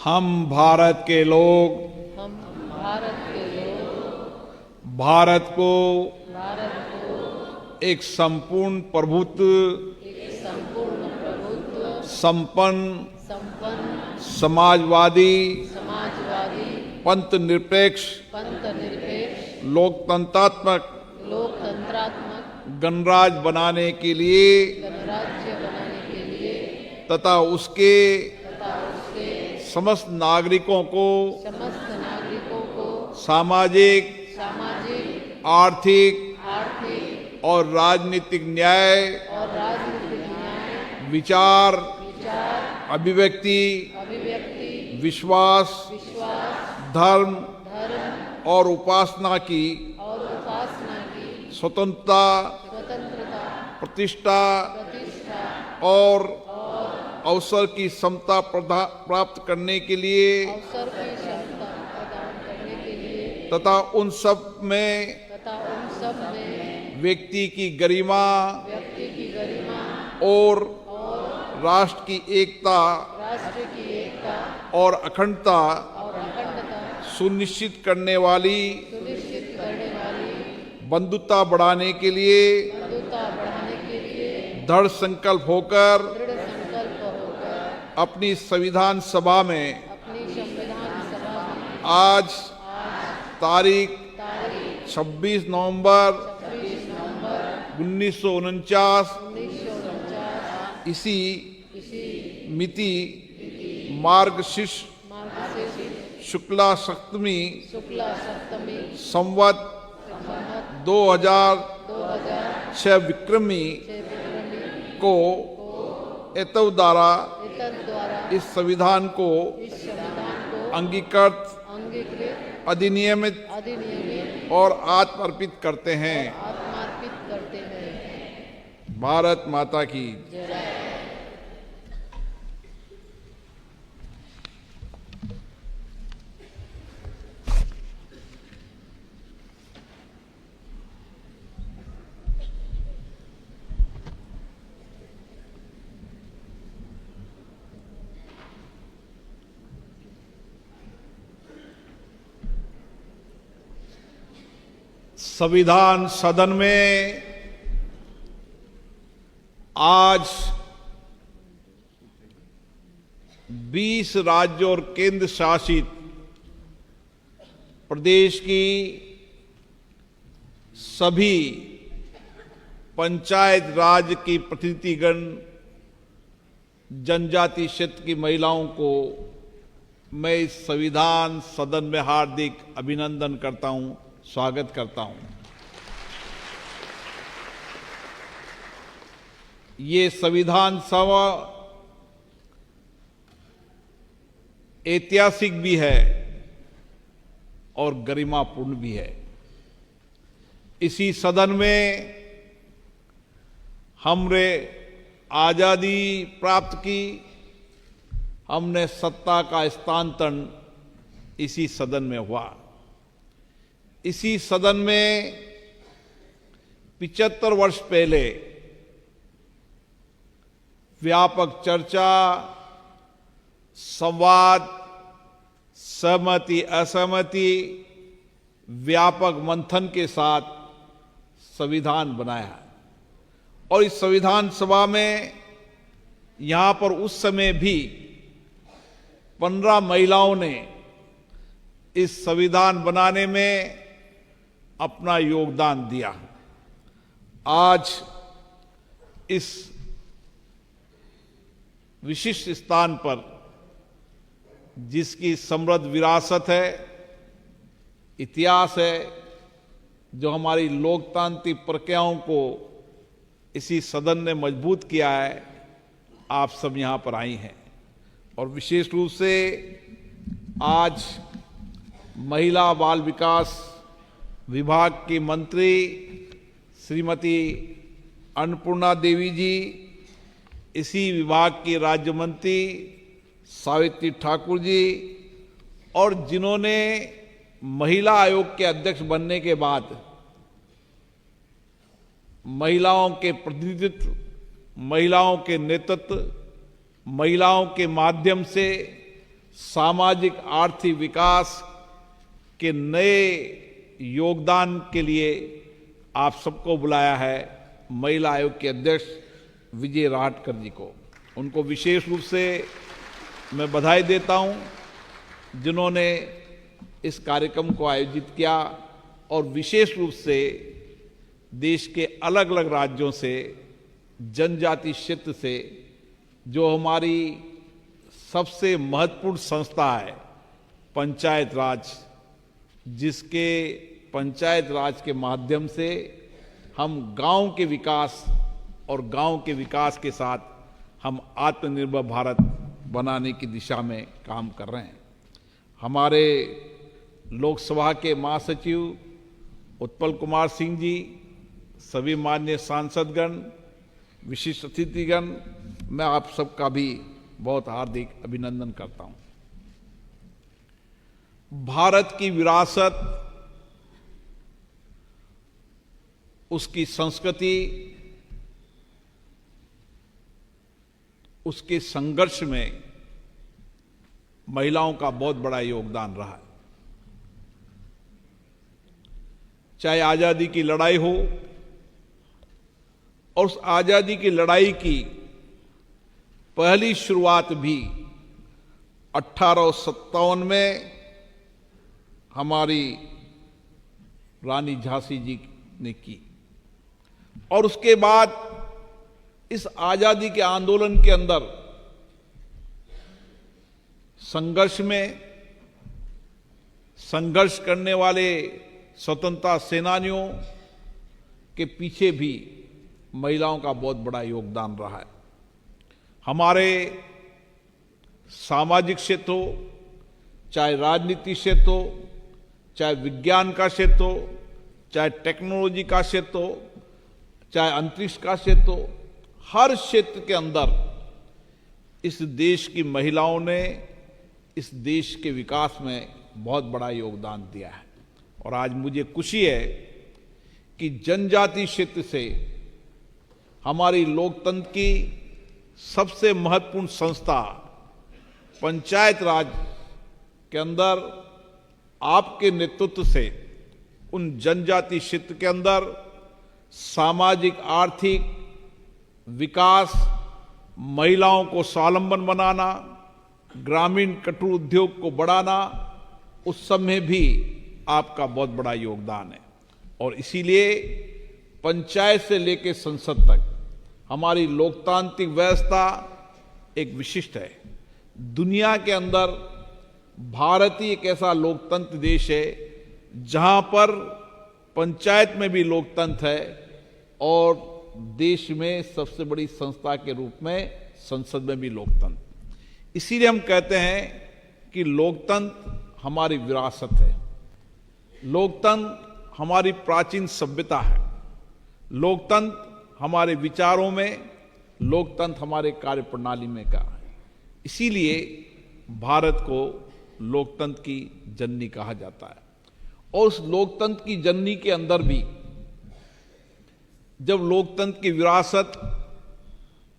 हम भारत के लोग भारत को एक संपूर्ण प्रभुत्व, संपन्न, समाजवादी, पंथ निरपेक्ष, लोकतंत्रात्मक गणराज बनाने के लिए तथा उसके समस्त नागरिकों को सामाजिक, आर्थिक और राजनीतिक न्याय, विचार, अभिव्यक्ति, विश्वास, धर्म और उपासना की स्वतंत्रता, प्रतिष्ठा और अवसर की समता प्राप्त करने के लिए तथा उन सब में व्यक्ति की गरिमा और राष्ट्र की एकता और अखंडता सुनिश्चित करने वाली बंधुता बढ़ाने के लिए दृढ़ संकल्प होकर अपनी संविधान सभा में आज तारीख 26 नवंबर 1949 इसी मिति मार्गशीर्ष शुक्ला सप्तमी संवत 2006 विक्रमी को एतव द्वारा इस संविधान को अंगीकृत, अधिनियमित और आत्मार्पित करते हैं। भारत माता की जय। संविधान सदन में आज 20 राज्यों और केंद्र शासित प्रदेश की सभी पंचायत राज की प्रतिनिधिगण, जनजाति क्षेत्र की महिलाओं को मैं इस संविधान सदन में हार्दिक अभिनंदन करता हूं, स्वागत करता हूं। ये संविधान सभा ऐतिहासिक भी है और गरिमापूर्ण भी है। इसी सदन में हमने आजादी प्राप्त की, हमने सत्ता का हस्तांतरण इसी सदन में हुआ। इसी सदन में 75 वर्ष पहले व्यापक चर्चा, संवाद, सहमति असहमति, व्यापक मंथन के साथ संविधान बनाया। और इस संविधान सभा में यहां पर उस समय भी 15 महिलाओं ने इस संविधान बनाने में अपना योगदान दिया। आज इस विशिष्ट स्थान पर, जिसकी समृद्ध विरासत है, इतिहास है, जो हमारी लोकतांत्रिक प्रक्रियाओं को इसी सदन ने मजबूत किया है, आप सब यहां पर आई हैं। और विशेष रूप से आज महिला बाल विकास विभाग की मंत्री श्रीमती अन्नपूर्णा देवी जी, इसी विभाग की राज्य मंत्री सावित्री ठाकुर जी, और जिन्होंने महिला आयोग के अध्यक्ष बनने के बाद महिलाओं के प्रतिनिधित्व, महिलाओं के नेतृत्व, महिलाओं के माध्यम से सामाजिक आर्थिक विकास के नए योगदान के लिए आप सबको बुलाया है महिला आयोग के अध्यक्ष विजय राहटकर जी को। उनको विशेष रूप से मैं बधाई देता हूं जिन्होंने इस कार्यक्रम को आयोजित किया और विशेष रूप से देश के अलग अलग राज्यों से, जनजाति क्षेत्र से, जो हमारी सबसे महत्वपूर्ण संस्था है पंचायत राज, जिसके पंचायत राज के माध्यम से हम गांव के विकास और गांव के विकास के साथ हम आत्मनिर्भर भारत बनाने की दिशा में काम कर रहे हैं। हमारे लोकसभा के महासचिव उत्पल कुमार सिंह जी, सभी माननीय सांसदगण, विशिष्ट अतिथिगण, मैं आप सबका भी बहुत हार्दिक अभिनंदन करता हूं। भारत की विरासत, उसकी संस्कृति, उसके संघर्ष में महिलाओं का बहुत बड़ा योगदान रहा है। चाहे आजादी की लड़ाई हो, और उस आजादी की लड़ाई की पहली शुरुआत भी 1857 में हमारी रानी झांसी जी ने की, और उसके बाद इस आजादी के आंदोलन के अंदर संघर्ष करने वाले स्वतंत्रता सेनानियों के पीछे भी महिलाओं का बहुत बड़ा योगदान रहा है। हमारे सामाजिक क्षेत्र हो, चाहे राजनीति क्षेत्र हो, चाहे विज्ञान का क्षेत्र हो, चाहे टेक्नोलॉजी का क्षेत्र हो, चाहे अंतरिक्ष का क्षेत्र हो, हर क्षेत्र के अंदर इस देश की महिलाओं ने इस देश के विकास में बहुत बड़ा योगदान दिया है। और आज मुझे खुशी है कि जनजाति क्षेत्र से हमारी लोकतंत्र की सबसे महत्वपूर्ण संस्था पंचायत राज के अंदर आपके नेतृत्व से उन जनजाति क्षेत्र के अंदर सामाजिक आर्थिक विकास, महिलाओं को स्वावलंबन बनाना, ग्रामीण कुटीर उद्योग को बढ़ाना, उस सब में भी आपका बहुत बड़ा योगदान है। और इसीलिए पंचायत से लेकर संसद तक हमारी लोकतांत्रिक व्यवस्था एक विशिष्ट है। दुनिया के अंदर भारत ही एक ऐसा लोकतंत्र देश है जहां पर पंचायत में भी लोकतंत्र है और देश में सबसे बड़ी संस्था के रूप में संसद में भी लोकतंत्र। इसीलिए हम कहते हैं कि लोकतंत्र हमारी विरासत है, लोकतंत्र हमारी प्राचीन सभ्यता है, लोकतंत्र हमारे विचारों में, लोकतंत्र हमारे कार्यप्रणाली में का है। इसीलिए भारत को लोकतंत्र की जननी कहा जाता है। और उस लोकतंत्र की जननी के अंदर भी जब लोकतंत्र की विरासत,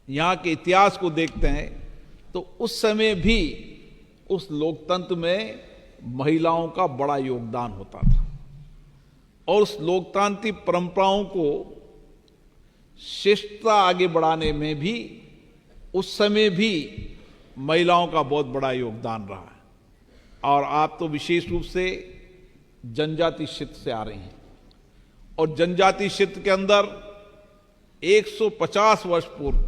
यहाँ के इतिहास को देखते हैं तो उस समय भी उस लोकतंत्र में महिलाओं का बड़ा योगदान होता था और उस लोकतांत्रिक परंपराओं को श्रेष्ठता आगे बढ़ाने में भी उस समय भी महिलाओं का बहुत बड़ा योगदान रहा है। और आप तो विशेष रूप से जनजाति क्षेत्र से आ रहे हैं और जनजाति क्षेत्र के अंदर 150 वर्ष पूर्व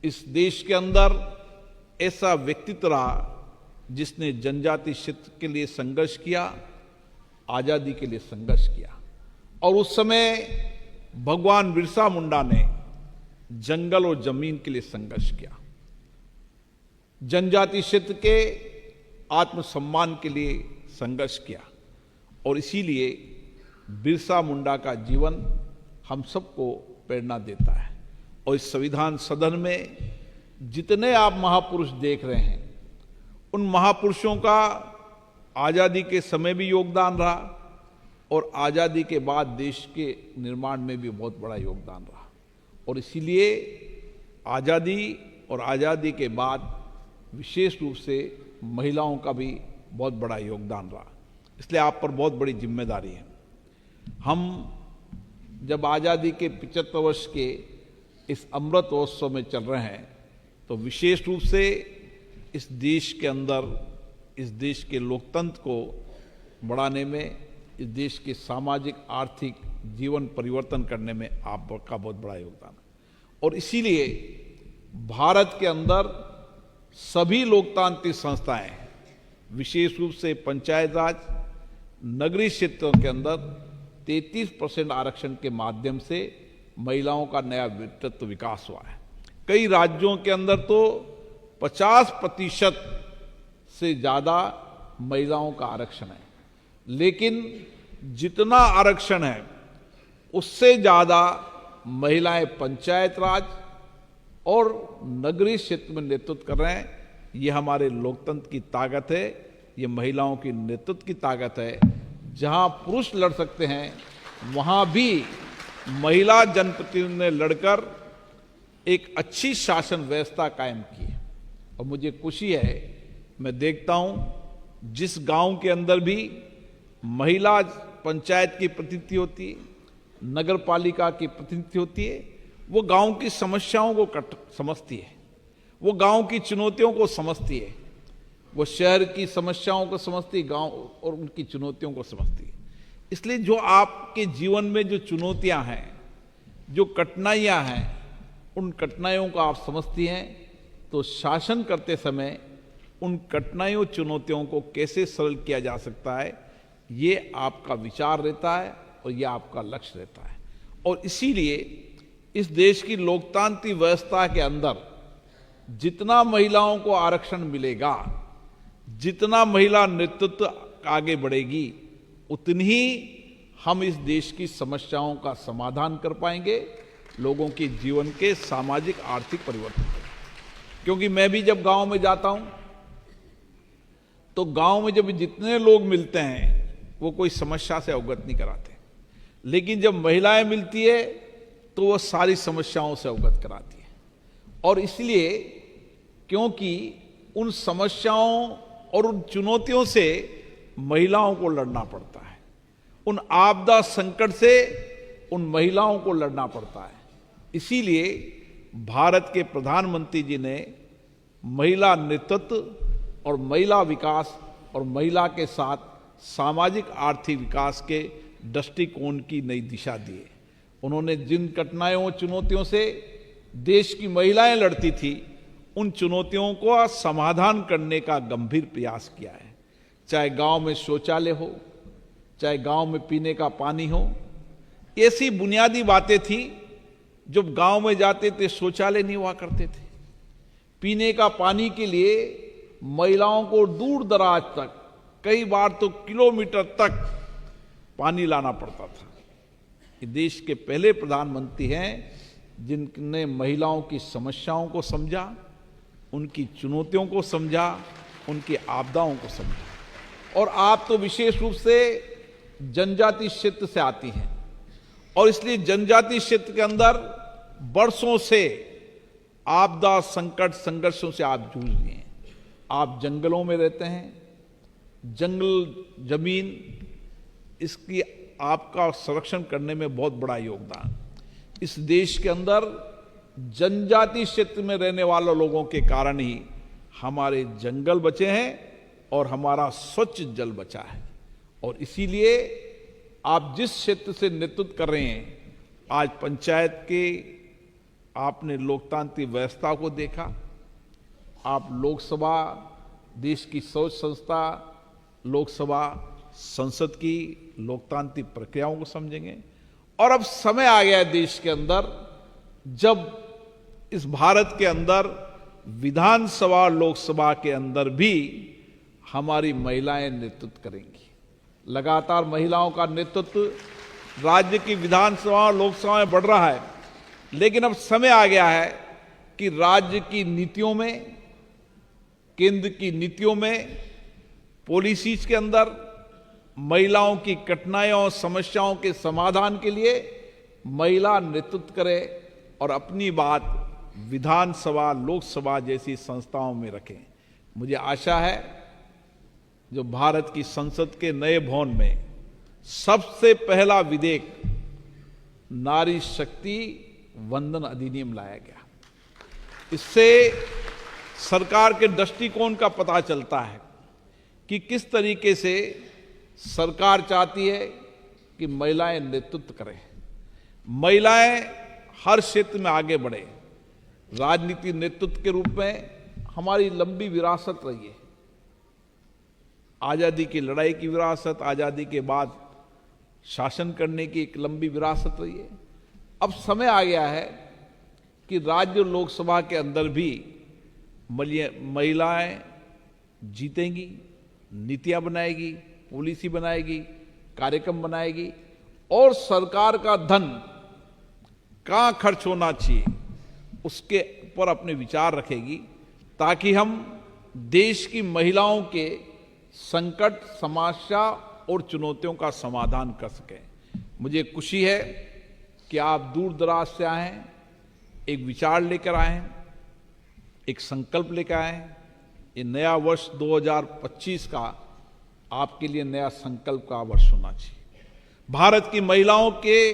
इस देश के अंदर ऐसा व्यक्तित्व रहा जिसने जनजाति क्षेत्र के लिए संघर्ष किया, आजादी के लिए संघर्ष किया। और उस समय भगवान बिरसा मुंडा ने जंगल और जमीन के लिए संघर्ष किया, जनजाति क्षेत्र के आत्मसम्मान के लिए संघर्ष किया। और इसीलिए बिरसा मुंडा का जीवन हम सबको प्रेरणा देता है। और इस संविधान सदन में जितने आप महापुरुष देख रहे हैं, उन महापुरुषों का आजादी के समय भी योगदान रहा और आजादी के बाद देश के निर्माण में भी बहुत बड़ा योगदान रहा। और इसीलिए आजादी और आजादी के बाद विशेष रूप से महिलाओं का भी बहुत बड़ा योगदान रहा। इसलिए आप पर बहुत बड़ी जिम्मेदारी है। हम जब आज़ादी के 75 वर्ष के इस अमृत महोत्सव में चल रहे हैं तो विशेष रूप से इस देश के अंदर, इस देश के लोकतंत्र को बढ़ाने में, इस देश के सामाजिक आर्थिक जीवन परिवर्तन करने में आपका बहुत बड़ा योगदान है। और इसीलिए भारत के अंदर सभी लोकतांत्रिक संस्थाएं, विशेष रूप से पंचायत राज, नगरीय क्षेत्रों के अंदर 33% आरक्षण के माध्यम से महिलाओं का नया नेतृत्व विकास हुआ है। कई राज्यों के अंदर तो 50% से ज़्यादा महिलाओं का आरक्षण है, लेकिन जितना आरक्षण है उससे ज़्यादा महिलाएं पंचायत राज और नगरीय क्षेत्र में नेतृत्व कर रहे हैं। ये हमारे लोकतंत्र की ताकत है, ये महिलाओं की नेतृत्व की ताकत है। जहां पुरुष लड़ सकते हैं वहां भी महिला जनप्रतिनिधि ने लड़कर एक अच्छी शासन व्यवस्था कायम की है। और मुझे खुशी है, मैं देखता हूं जिस गांव के अंदर भी महिला पंचायत की प्रतिनिधि होती है, नगर पालिका की प्रतिनिधि होती है, वो गांव की समस्याओं को समझती है, वो गांव की चुनौतियों को समझती है, वो शहर की समस्याओं को समझती है, गांव और उनकी चुनौतियों को समझती है। इसलिए जो आपके जीवन में जो चुनौतियां हैं, जो कठिनाइयां हैं, उन कठिनाइयों को आप समझती हैं तो शासन करते समय उन कठिनाइयों चुनौतियों को कैसे सरल किया जा सकता है, ये आपका विचार रहता है और ये आपका लक्ष्य रहता है। और इसीलिए इस देश की लोकतांत्रिक व्यवस्था के अंदर जितना महिलाओं को आरक्षण मिलेगा, जितना महिला नेतृत्व आगे बढ़ेगी, उतनी ही हम इस देश की समस्याओं का समाधान कर पाएंगे, लोगों के जीवन के सामाजिक आर्थिक परिवर्तन करेंगे। क्योंकि मैं भी जब गांव में जाता हूं तो गांव में जब जितने लोग मिलते हैं वो कोई समस्या से अवगत नहीं कराते, लेकिन जब महिलाएं मिलती है तो वो सारी समस्याओं से अवगत कराती है। और इसलिए क्योंकि उन समस्याओं और उन चुनौतियों से महिलाओं को लड़ना पड़ता है, उन आपदा संकट से उन महिलाओं को लड़ना पड़ता है। इसीलिए भारत के प्रधानमंत्री जी ने महिला नेतृत्व और महिला विकास और महिला के साथ सामाजिक आर्थिक विकास के दृष्टिकोण की नई दिशा दी है। उन्होंने जिन कठिनाइयों चुनौतियों से देश की महिलाएं लड़ती थी, उन चुनौतियों को समाधान करने का गंभीर प्रयास किया है। चाहे गांव में शौचालय हो, चाहे गांव में पीने का पानी हो, ऐसी बुनियादी बातें थी जब गांव में जाते थे शौचालय नहीं हुआ करते थे। पीने का पानी के लिए महिलाओं को दूर दराज तक, कई बार तो किलोमीटर तक पानी लाना पड़ता था। ये देश के पहले प्रधानमंत्री हैं जिनने महिलाओं की समस्याओं को समझा, उनकी चुनौतियों को समझा, उनकी आपदाओं को समझा। और आप तो विशेष रूप से जनजाति क्षेत्र से आती हैं और इसलिए जनजाति क्षेत्र के अंदर बरसों से आपदा संकट संघर्षों से आप जूझ रही हैं। आप जंगलों में रहते हैं, जंगल जमीन इसकी आपका संरक्षण करने में बहुत बड़ा योगदान। इस देश के अंदर जनजाति क्षेत्र में रहने वाले लोगों के कारण ही हमारे जंगल बचे हैं और हमारा स्वच्छ जल बचा है। और इसीलिए आप जिस क्षेत्र से नेतृत्व कर रहे हैं, आज पंचायत के आपने लोकतांत्रिक व्यवस्था को देखा, आप लोकसभा, देश की सोच संस्था, लोकसभा संसद की लोकतांत्रिक प्रक्रियाओं को समझेंगे। और अब समय आ गया है देश के अंदर जब इस भारत के अंदर विधानसभा लोकसभा के अंदर भी हमारी महिलाएं नेतृत्व करेंगी। लगातार महिलाओं का नेतृत्व राज्य की विधानसभा लोकसभा में बढ़ रहा है, लेकिन अब समय आ गया है कि राज्य की नीतियों में, केंद्र की नीतियों में, पॉलिसीज के अंदर महिलाओं की कठिनाइयों समस्याओं के समाधान के लिए महिला नेतृत्व करे और अपनी बात विधानसभा लोकसभा जैसी संस्थाओं में रखें। मुझे आशा है जो भारत की संसद के नए भवन में सबसे पहला विधेयक नारी शक्ति वंदन अधिनियम लाया गया, इससे सरकार के दृष्टिकोण का पता चलता है कि किस तरीके से सरकार चाहती है कि महिलाएं नेतृत्व करें, महिलाएं हर क्षेत्र में आगे बढ़े। राजनीति नेतृत्व के रूप में हमारी लंबी विरासत रही है, आजादी की लड़ाई की विरासत, आजादी के बाद शासन करने की एक लंबी विरासत रही है। अब समय आ गया है कि राज्य लोकसभा के अंदर भी महिलाएं जीतेंगी, नीतियां बनाएगी, पॉलिसी बनाएगी, कार्यक्रम बनाएगी और सरकार का धन कहां खर्च होना चाहिए उसके ऊपर अपने विचार रखेगी, ताकि हम देश की महिलाओं के संकट, समस्या और चुनौतियों का समाधान कर सकें। मुझे खुशी है कि आप दूर दराज से आए हैं, एक विचार लेकर आए हैं, एक संकल्प लेकर आए हैं। ये नया वर्ष 2025 का आपके लिए नया संकल्प का वर्ष होना चाहिए, भारत की महिलाओं के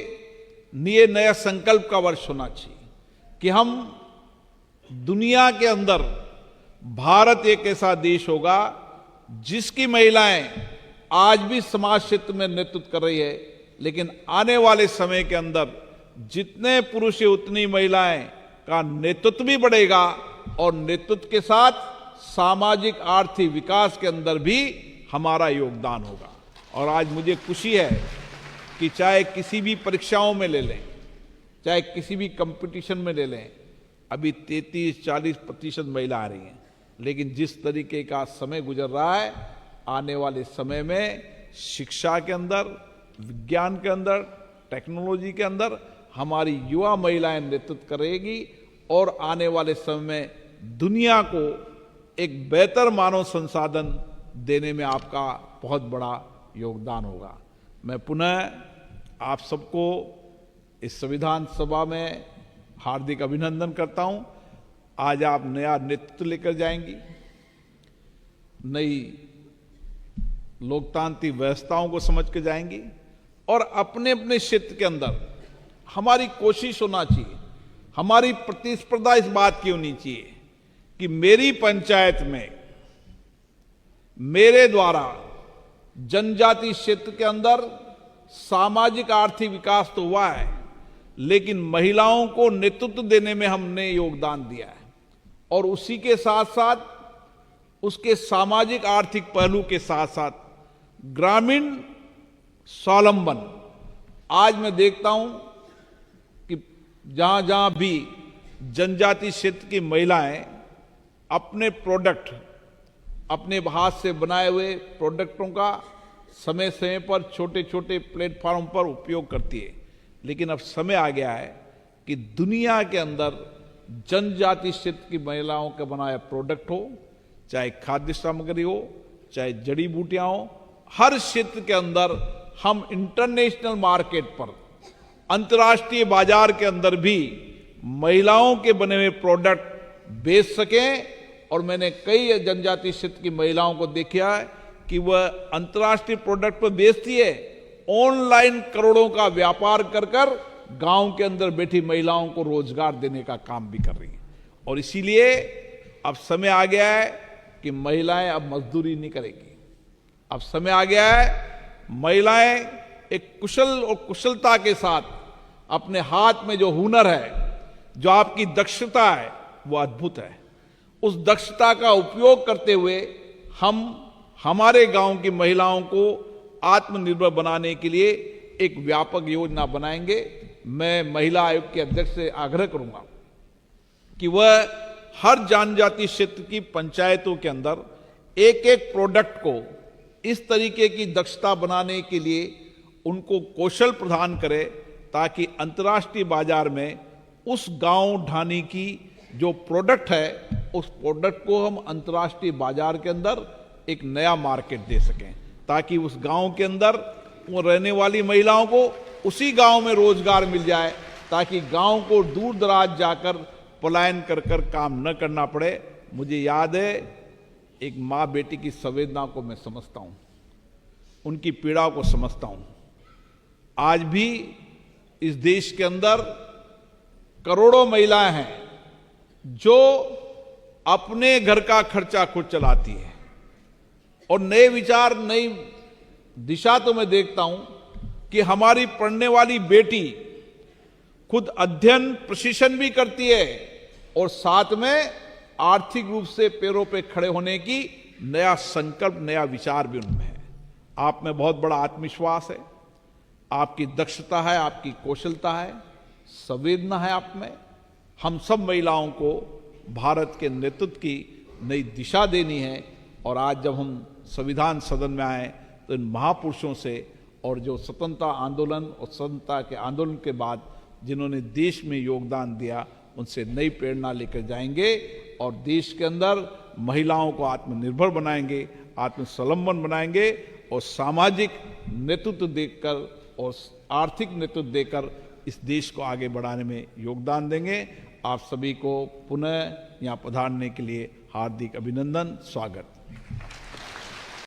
लिए नया संकल्प का वर्ष होना चाहिए कि हम दुनिया के अंदर भारत एक ऐसा देश होगा जिसकी महिलाएं आज भी समाज क्षेत्र में नेतृत्व कर रही है, लेकिन आने वाले समय के अंदर जितने पुरुष है उतनी महिलाएं का नेतृत्व भी बढ़ेगा और नेतृत्व के साथ सामाजिक आर्थिक विकास के अंदर भी हमारा योगदान होगा। और आज मुझे खुशी है कि चाहे किसी भी परीक्षाओं में ले लें, चाहे किसी भी कंपटीशन में ले लें, अभी 33-40% महिला आ रही हैं, लेकिन जिस तरीके का समय गुजर रहा है, आने वाले समय में शिक्षा के अंदर, विज्ञान के अंदर, टेक्नोलॉजी के अंदर हमारी युवा महिलाएं नेतृत्व करेगी और आने वाले समय में दुनिया को एक बेहतर मानव संसाधन देने में आपका बहुत बड़ा योगदान होगा। मैं पुनः आप सबको इस संविधान सभा में हार्दिक अभिनंदन करता हूं। आज आप नया नेतृत्व लेकर जाएंगी, नई लोकतांत्रिक व्यवस्थाओं को समझ के जाएंगी और अपने अपने क्षेत्र के अंदर हमारी कोशिश होना चाहिए, हमारी प्रतिस्पर्धा इस बात की होनी चाहिए कि मेरी पंचायत में मेरे द्वारा जनजाति क्षेत्र के अंदर सामाजिक आर्थिक विकास तो हुआ है, लेकिन महिलाओं को नेतृत्व देने में हमने योगदान दिया है और उसी के साथ साथ उसके सामाजिक आर्थिक पहलू के साथ साथ ग्रामीण स्वावलंबन। आज मैं देखता हूं कि जहां जहां भी जनजाति क्षेत्र की महिलाएं अपने प्रोडक्ट, अपने हाथ से बनाए हुए प्रोडक्टों का समय समय पर छोटे छोटे प्लेटफॉर्म पर उपयोग करती है, लेकिन अब समय आ गया है कि दुनिया के अंदर जनजाति क्षेत्र की महिलाओं का बनाया प्रोडक्ट हो, चाहे खाद्य सामग्री हो, चाहे जड़ी बूटियां हो, हर क्षेत्र के अंदर हम इंटरनेशनल मार्केट पर, अंतर्राष्ट्रीय बाजार के अंदर भी महिलाओं के बने हुए प्रोडक्ट बेच सकें। और मैंने कई जनजाति क्षेत्र की महिलाओं को देखा है कि वह अंतर्राष्ट्रीय प्रोडक्ट पर बेचती है, ऑनलाइन करोड़ों का व्यापार कर कर गांव के अंदर बैठी महिलाओं को रोजगार देने का काम भी कर रही है। और इसीलिए अब समय आ गया है कि महिलाएं अब मजदूरी नहीं करेगी। अब समय आ गया है महिलाएं एक कुशल और कुशलता के साथ अपने हाथ में जो हुनर है, जो आपकी दक्षता है, वो अद्भुत है। उस दक्षता का उपयोग करते हुए हम हमारे गांव की महिलाओं को आत्मनिर्भर बनाने के लिए एक व्यापक योजना बनाएंगे। मैं महिला आयोग के अध्यक्ष से आग्रह करूंगा कि वह हर जनजाति क्षेत्र की पंचायतों के अंदर एक एक प्रोडक्ट को इस तरीके की दक्षता बनाने के लिए उनको कौशल प्रदान करे, ताकि अंतर्राष्ट्रीय बाजार में उस गांव ढानी की जो प्रोडक्ट है, उस प्रोडक्ट को हम अंतर्राष्ट्रीय बाजार के अंदर एक नया मार्केट दे सकें, ताकि उस गांव के अंदर वो रहने वाली महिलाओं को उसी गांव में रोजगार मिल जाए, ताकि गांव को दूर दराज जाकर पलायन कर कर काम न करना पड़े। मुझे याद है एक माँ बेटी की संवेदना को मैं समझता हूं, उनकी पीड़ा को समझता हूं। आज भी इस देश के अंदर करोड़ों महिलाएं हैं जो अपने घर का खर्चा खुद चलाती है, और नए विचार, नई दिशा तो मैं देखता हूं कि हमारी पढ़ने वाली बेटी खुद अध्ययन प्रशिक्षण भी करती है और साथ में आर्थिक रूप से पैरों पे खड़े होने की नया संकल्प, नया विचार भी उनमें है। आप में बहुत बड़ा आत्मविश्वास है, आपकी दक्षता है, आपकी कौशलता है, संवेदना है आप में। हम सब महिलाओं को भारत के नेतृत्व की नई दिशा देनी है, और आज जब हम संविधान सदन में आए तो इन महापुरुषों से, और जो स्वतंत्रता आंदोलन और स्वतंत्रता के आंदोलन के बाद जिन्होंने देश में योगदान दिया, उनसे नई प्रेरणा लेकर जाएंगे और देश के अंदर महिलाओं को आत्मनिर्भर बनाएंगे, आत्मस्वावलंबन बनाएंगे, और सामाजिक नेतृत्व देकर और आर्थिक नेतृत्व देकर इस देश को आगे बढ़ाने में योगदान देंगे। आप सभी को पुनः यहाँ पधारने के लिए हार्दिक अभिनंदन, स्वागत।